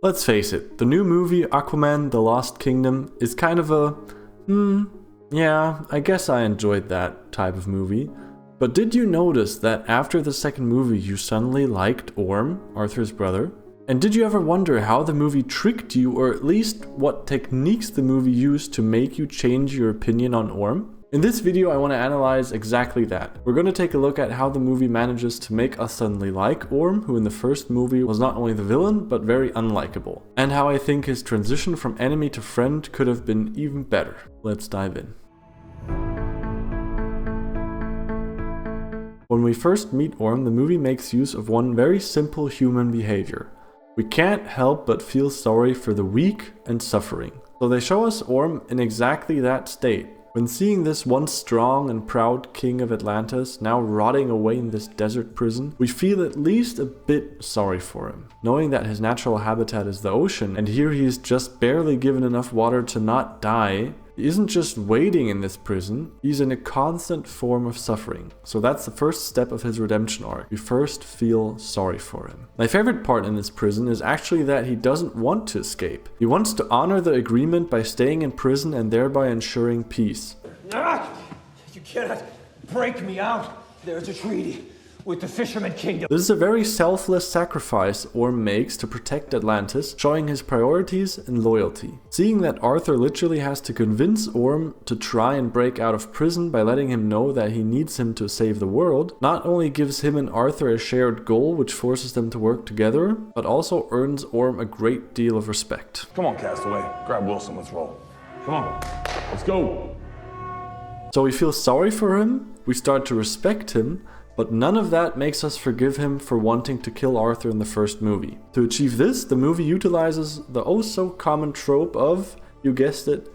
Let's face it, the new movie Aquaman The Lost Kingdom is kind of a, yeah, I guess I enjoyed that type of movie. But did you notice that after the second movie you suddenly liked Orm, Arthur's brother? And did you ever wonder how the movie tricked you, or at least what techniques the movie used to make you change your opinion on Orm? In this video I want to analyze exactly that. We're going to take a look at how the movie manages to make us suddenly like Orm, who in the first movie was not only the villain, but very unlikable. And how I think his transition from enemy to friend could have been even better. Let's dive in. When we first meet Orm, the movie makes use of one very simple human behavior. We can't help but feel sorry for the weak and suffering. So they show us Orm in exactly that state. When seeing this once strong and proud king of Atlantis now rotting away in this desert prison, we feel at least a bit sorry for him. Knowing that his natural habitat is the ocean, and here he is just barely given enough water to not die, he isn't just waiting in this prison, he's in a constant form of suffering. So that's the first step of his redemption arc. We first feel sorry for him. My favorite part in this prison is actually that he doesn't want to escape. He wants to honor the agreement by staying in prison and thereby ensuring peace. You cannot break me out. There's a treaty with the Fisherman Kingdom. This is a very selfless sacrifice Orm makes to protect Atlantis, showing his priorities and loyalty. Seeing that Arthur literally has to convince Orm to try and break out of prison by letting him know that he needs him to save the world, not only gives him and Arthur a shared goal which forces them to work together, but also earns Orm a great deal of respect. Come on, Castaway. Grab Wilson, let's roll. Come on, let's go. So we feel sorry for him, we start to respect him, but none of that makes us forgive him for wanting to kill Arthur in the first movie. To achieve this, the movie utilizes the oh so common trope of, you guessed it,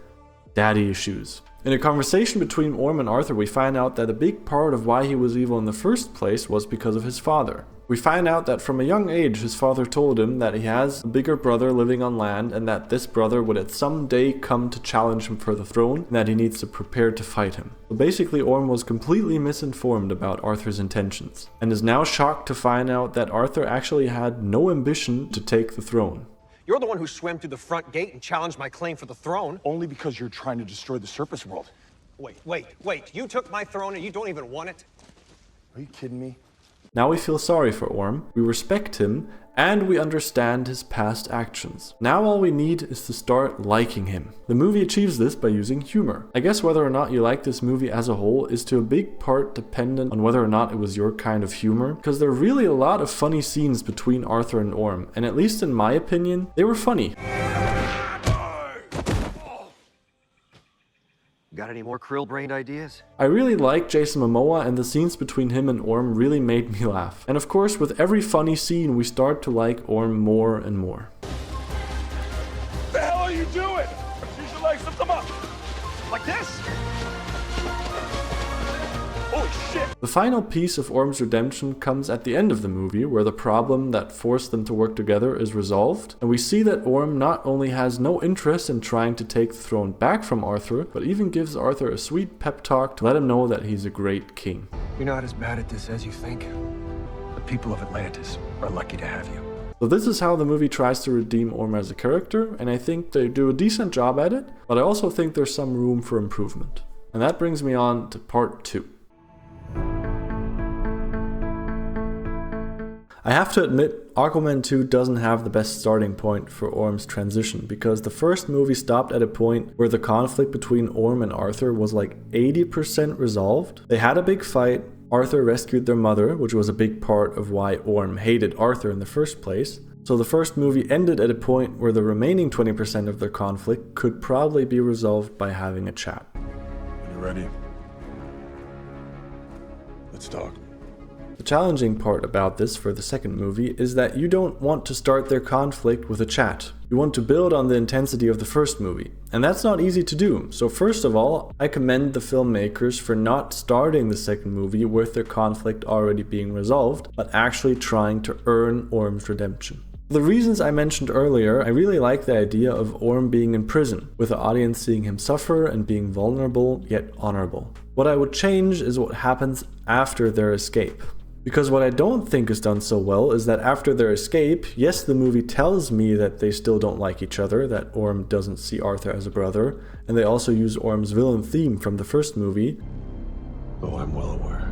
daddy issues. In a conversation between Orm and Arthur, we find out that a big part of why he was evil in the first place was because of his father. We find out that from a young age his father told him that he has a bigger brother living on land and that this brother would at some day come to challenge him for the throne and that he needs to prepare to fight him. So basically Orm was completely misinformed about Arthur's intentions and is now shocked to find out that Arthur actually had no ambition to take the throne. You're the one who swam through the front gate and challenged my claim for the throne. Only because you're trying to destroy the surface world. Wait. You took my throne and you don't even want it? Are you kidding me? Now we feel sorry for Orm, we respect him, and we understand his past actions. Now all we need is to start liking him. The movie achieves this by using humor. I guess whether or not you like this movie as a whole is to a big part dependent on whether or not it was your kind of humor, because there are really a lot of funny scenes between Arthur and Orm, and at least in my opinion, they were funny. Got any more krill-brained ideas? I really like Jason Momoa, and the scenes between him and Orm really made me laugh. And of course, with every funny scene, we start to like Orm more and more. What the hell are you doing? You should like lift them up. Like this? Holy shit! The final piece of Orm's redemption comes at the end of the movie, where the problem that forced them to work together is resolved, and we see that Orm not only has no interest in trying to take the throne back from Arthur, but even gives Arthur a sweet pep talk to let him know that he's a great king. You're not as bad at this as you think. The people of Atlantis are lucky to have you. So this is how the movie tries to redeem Orm as a character, and I think they do a decent job at it, but I also think there's some room for improvement. And that brings me on to part 2. I have to admit, Aquaman 2 doesn't have the best starting point for Orm's transition, because the first movie stopped at a point where the conflict between Orm and Arthur was like 80% resolved. They had a big fight, Arthur rescued their mother, which was a big part of why Orm hated Arthur in the first place. So the first movie ended at a point where the remaining 20% of their conflict could probably be resolved by having a chat. When you're ready, let's talk. The challenging part about this for the second movie is that you don't want to start their conflict with a chat. You want to build on the intensity of the first movie, and that's not easy to do. So first of all, I commend the filmmakers for not starting the second movie with their conflict already being resolved, but actually trying to earn Orm's redemption. For the reasons I mentioned earlier, I really like the idea of Orm being in prison, with the audience seeing him suffer and being vulnerable yet honorable. What I would change is what happens after their escape. Because what I don't think is done so well is that after their escape, yes, the movie tells me that they still don't like each other, that Orm doesn't see Arthur as a brother, and they also use Orm's villain theme from the first movie. Oh, I'm well aware.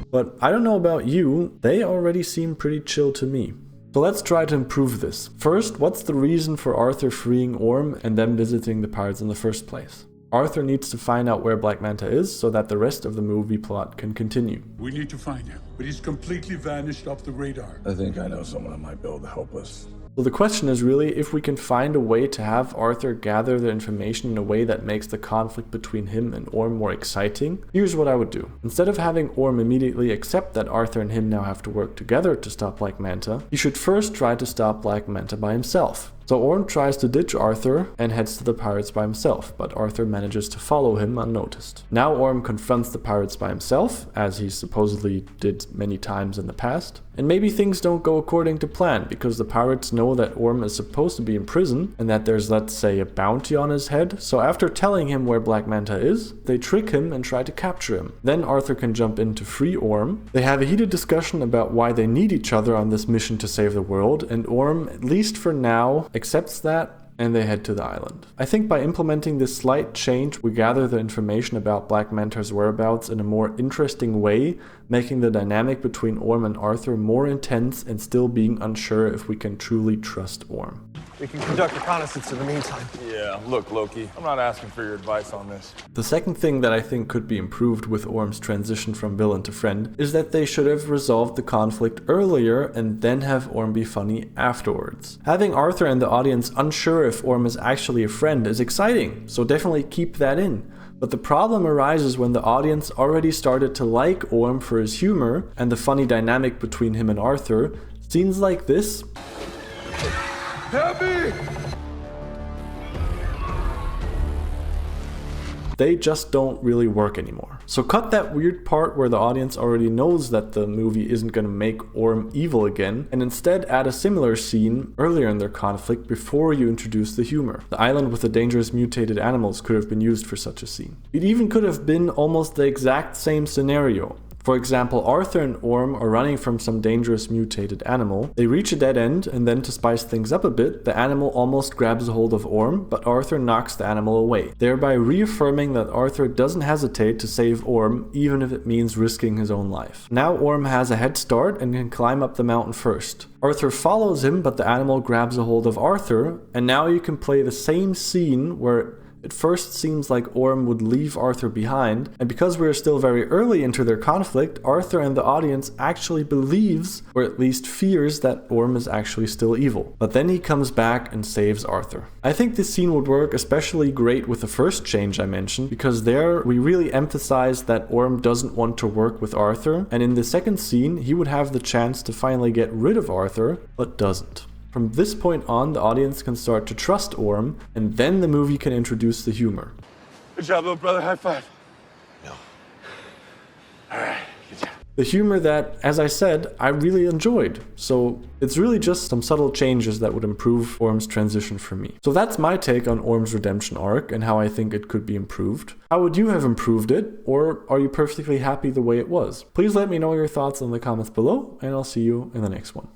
But I don't know about you, they already seem pretty chill to me. So let's try to improve this. First, what's the reason for Arthur freeing Orm and them visiting the pirates in the first place? Arthur needs to find out where Black Manta is so that the rest of the movie plot can continue. We need to find him, but he's completely vanished off the radar. I think I know someone that might be able to help us. So the question is really if we can find a way to have Arthur gather the information in a way that makes the conflict between him and Orm more exciting. Here's what I would do. Instead of having Orm immediately accept that Arthur and him now have to work together to stop Black Manta, he should first try to stop Black Manta by himself. So Orm tries to ditch Arthur and heads to the pirates by himself, but Arthur manages to follow him unnoticed. Now Orm confronts the pirates by himself, as he supposedly did many times in the past. And maybe things don't go according to plan, because the pirates know that Orm is supposed to be in prison, and that there's, let's say, a bounty on his head. So after telling him where Black Manta is, they trick him and try to capture him. Then Arthur can jump in to free Orm. They have a heated discussion about why they need each other on this mission to save the world, and Orm, at least for now, accepts that, and they head to the island. I think by implementing this slight change, we gather the information about Black Manta's whereabouts in a more interesting way, making the dynamic between Orm and Arthur more intense and still being unsure if we can truly trust Orm. We can conduct reconnaissance in the meantime. Yeah, look, Loki, I'm not asking for your advice on this. The second thing that I think could be improved with Orm's transition from villain to friend is that they should have resolved the conflict earlier and then have Orm be funny afterwards. Having Arthur and the audience unsure if Orm is actually a friend is exciting, so definitely keep that in. But the problem arises when the audience already started to like Orm for his humor and the funny dynamic between him and Arthur. Scenes like this Help me! they just don't really work anymore. So cut that weird part where the audience already knows that the movie isn't gonna make Orm evil again, and instead add a similar scene earlier in their conflict before you introduce the humor. The island with the dangerous mutated animals could have been used for such a scene. It even could have been almost the exact same scenario. For example, Arthur and Orm are running from some dangerous mutated animal. They reach a dead end, and then to spice things up a bit, the animal almost grabs a hold of Orm, but Arthur knocks the animal away, thereby reaffirming that Arthur doesn't hesitate to save Orm, even if it means risking his own life. Now Orm has a head start and can climb up the mountain first. Arthur follows him, but the animal grabs a hold of Arthur, and now you can play the same scene where it first seems like Orm would leave Arthur behind, and because we are still very early into their conflict, Arthur and the audience actually believes, or at least fears, that Orm is actually still evil. But then he comes back and saves Arthur. I think this scene would work especially great with the first change I mentioned, because there we really emphasize that Orm doesn't want to work with Arthur, and in the second scene he would have the chance to finally get rid of Arthur, but doesn't. From this point on, the audience can start to trust Orm, and then the movie can introduce the humor. Good job, little brother. High five. No. All right, good job. The humor that, as I said, I really enjoyed. So it's really just some subtle changes that would improve Orm's transition for me. So that's my take on Orm's redemption arc and how I think it could be improved. How would you have improved it? Or are you perfectly happy the way it was? Please let me know your thoughts in the comments below, and I'll see you in the next one.